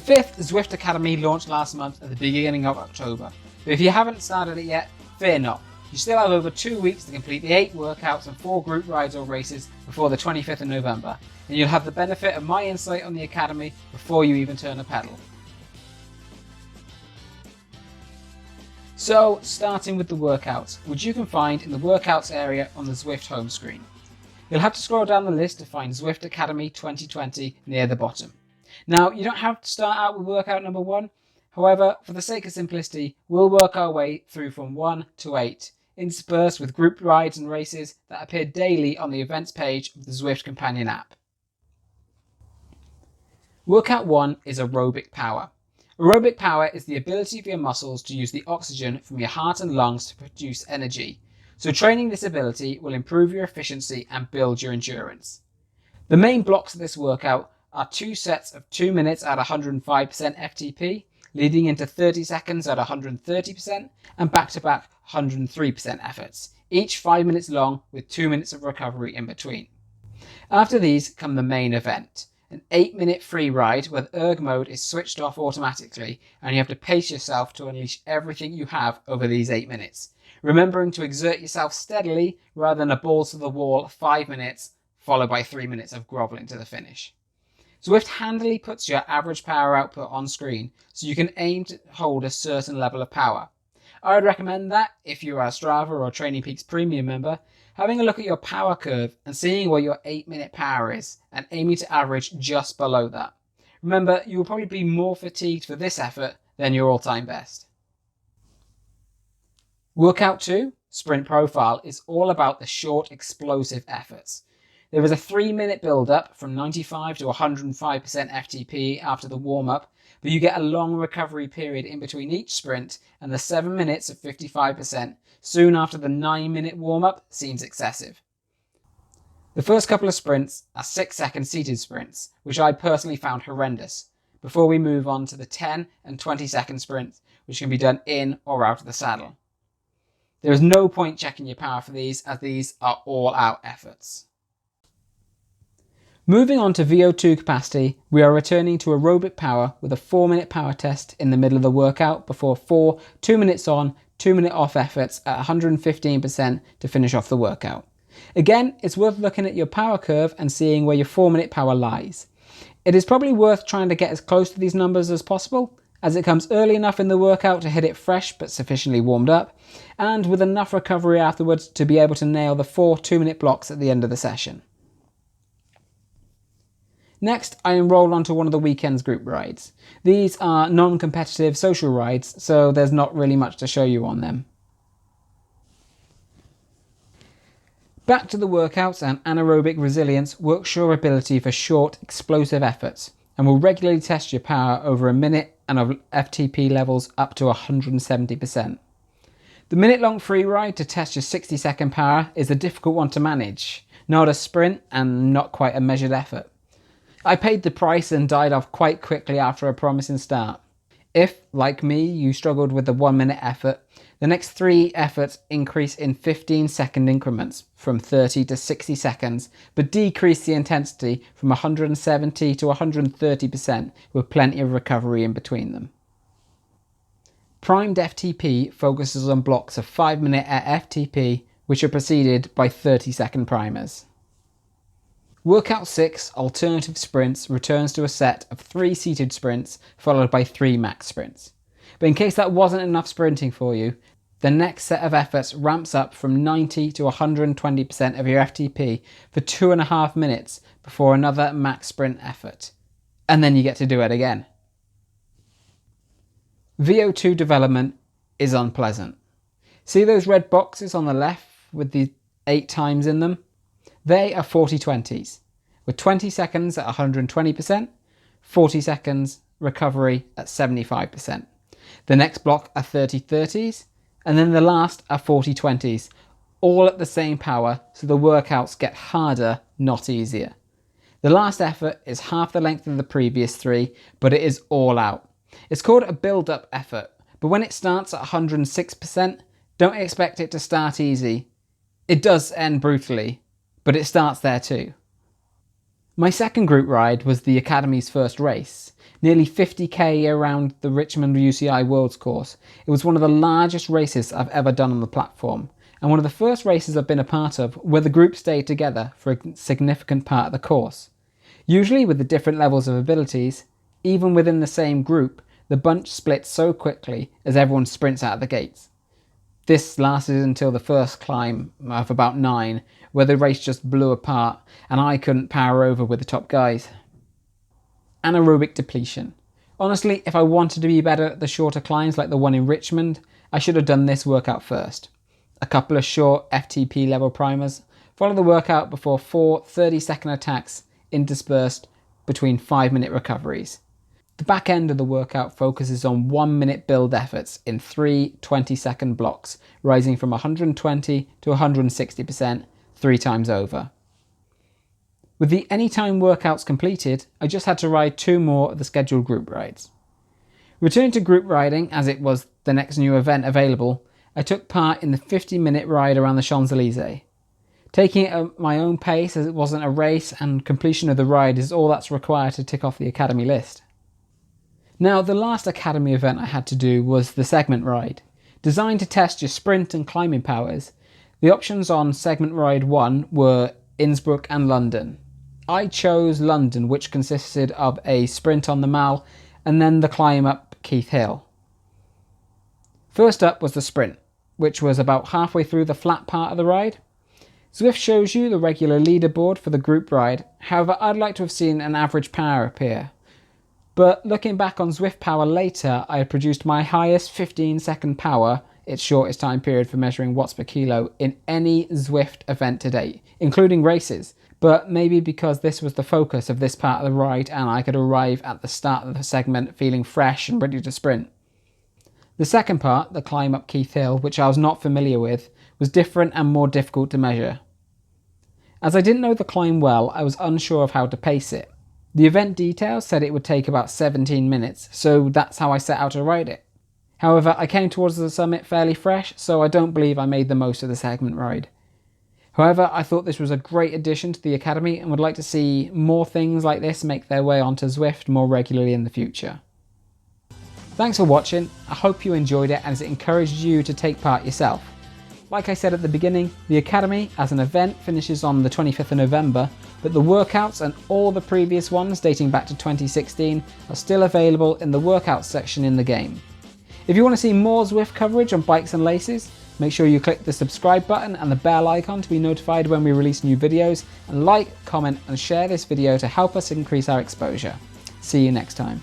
5th Zwift Academy launched last month at the beginning of October, but if you haven't started it yet, fear not. You still have over 2 weeks to complete the 8 workouts and 4 group rides or races before the 25th of November, and you'll have the benefit of my insight on the Academy before you even turn a pedal. So, starting with the workouts, which you can find in the workouts area on the Zwift home screen. You'll have to scroll down the list to find Zwift Academy 2020 near the bottom. Now, you don't have to start out with workout number 1, however, for the sake of simplicity, we'll work our way through from 1 to 8, interspersed with group rides and races that appear daily on the events page of the Zwift companion app. Workout 1 is aerobic power. Aerobic power is the ability of your muscles to use the oxygen from your heart and lungs to produce energy. So training this ability will improve your efficiency and build your endurance. The main blocks of this workout are 2 sets of 2 minutes at 105% FTP, leading into 30 seconds at 130% and back-to-back 103% efforts, each 5 minutes long with 2 minutes of recovery in between. After these come the main event, an 8-minute free ride where erg mode is switched off automatically and you have to pace yourself to unleash everything you have over these 8 minutes, remembering to exert yourself steadily rather than a balls to the wall 5 minutes followed by 3 minutes of grovelling to the finish. Zwift handily puts your average power output on screen so you can aim to hold a certain level of power. I would recommend that, if you are a Strava or Training Peaks Premium member, having a look at your power curve and seeing where your 8-minute power is and aiming to average just below that. Remember, you will probably be more fatigued for this effort than your all-time best. Workout 2, Sprint Profile, is all about the short, explosive efforts. There is a 3-minute build-up from 95 to 105% FTP after the warm-up, but you get a long recovery period in between each sprint, and the 7 minutes of 55% soon after the 9-minute warm-up seems excessive. The first couple of sprints are 6-second seated sprints, which I personally found horrendous, before we move on to the 10 and 20-second sprints, which can be done in or out of the saddle. There is no point checking your power for these, as these are all-out efforts. Moving on to VO2 capacity, we are returning to aerobic power with a 4-minute power test in the middle of the workout before 4 2 minutes on, 2 minute off efforts at 115% to finish off the workout. Again, it's worth looking at your power curve and seeing where your 4-minute power lies. It is probably worth trying to get as close to these numbers as possible, as it comes early enough in the workout to hit it fresh but sufficiently warmed up, and with enough recovery afterwards to be able to nail the 4 2-minute blocks at the end of the session. Next, I enrolled onto one of the weekend's group rides. These are non-competitive social rides, so there's not really much to show you on them. Back to the workouts, and anaerobic resilience works your ability for short, explosive efforts and will regularly test your power over a minute and of FTP levels up to 170%. The minute-long free ride to test your 60-second power is a difficult one to manage, not a sprint and not quite a measured effort. I paid the price and died off quite quickly after a promising start. If, like me, you struggled with the 1-minute effort, the next 3 efforts increase in 15-second increments from 30 to 60 seconds, but decrease the intensity from 170 to 130% with plenty of recovery in between them. Primed FTP focuses on blocks of 5-minute at FTP, which are preceded by 30-second primers. Workout 6, Alternative Sprints, returns to a set of 3 seated sprints followed by 3 max sprints. But in case that wasn't enough sprinting for you, the next set of efforts ramps up from 90 to 120% of your FTP for 2.5 minutes before another max sprint effort. And then you get to do it again. VO2 development is unpleasant. See those red boxes on the left with the 8 times in them? They are 40-20s, with 20 seconds at 120%, 40 seconds recovery at 75%. The next block are 30-30s, and then the last are 40-20s, all at the same power, so the workouts get harder, not easier. The last effort is half the length of the previous 3, but it is all out. It's called a build-up effort, but when it starts at 106%, don't expect it to start easy. It does end brutally, but it starts there too. My second group ride was the Academy's first race, nearly 50k around the Richmond UCI Worlds course. It was one of the largest races I've ever done on the platform, and one of the first races I've been a part of where the group stayed together for a significant part of the course. Usually with the different levels of abilities, even within the same group, the bunch splits so quickly as everyone sprints out of the gates. This lasted until the first climb of about 9, where the race just blew apart and I couldn't power over with the top guys. Anaerobic depletion. Honestly, if I wanted to be better at the shorter climbs like the one in Richmond, I should have done this workout first. A couple of short FTP level primers, follow the workout before 4 30-second attacks interspersed between 5-minute recoveries. The back end of the workout focuses on 1-minute build efforts in 3 20-second blocks, rising from 120 to 160% 3 times over. With the anytime workouts completed, I just had to ride 2 more of the scheduled group rides. Returning to group riding, as it was the next new event available, I took part in the 50-minute ride around the Champs-Élysées. Taking it at my own pace as it wasn't a race, and completion of the ride is all that's required to tick off the Academy list. Now, the last Academy event I had to do was the segment ride. Designed to test your sprint and climbing powers, the options on segment ride 1 were Innsbruck and London. I chose London, which consisted of a sprint on the Mall and then the climb up Keith Hill. First up was the sprint, which was about halfway through the flat part of the ride. Zwift shows you the regular leaderboard for the group ride, however I'd like to have seen an average power appear. But looking back on Zwift Power later, I had produced my highest 15-second power, its shortest time period for measuring watts per kilo, in any Zwift event to date, including races. But maybe because this was the focus of this part of the ride and I could arrive at the start of the segment feeling fresh and ready to sprint. The second part, the climb up Keith Hill, which I was not familiar with, was different and more difficult to measure. As I didn't know the climb well, I was unsure of how to pace it. The event details said it would take about 17 minutes, so that's how I set out to ride it. However, I came towards the summit fairly fresh, so I don't believe I made the most of the segment ride. However, I thought this was a great addition to the Academy and would like to see more things like this make their way onto Zwift more regularly in the future. Thanks for watching. I hope you enjoyed it and has encouraged you to take part yourself. Like I said at the beginning, the Academy as an event finishes on the 25th of November, but the workouts and all the previous ones dating back to 2016 are still available in the workouts section in the game. If you want to see more Zwift coverage on bikes and laces, make sure you click the subscribe button and the bell icon to be notified when we release new videos, and like, comment and share this video to help us increase our exposure. See you next time.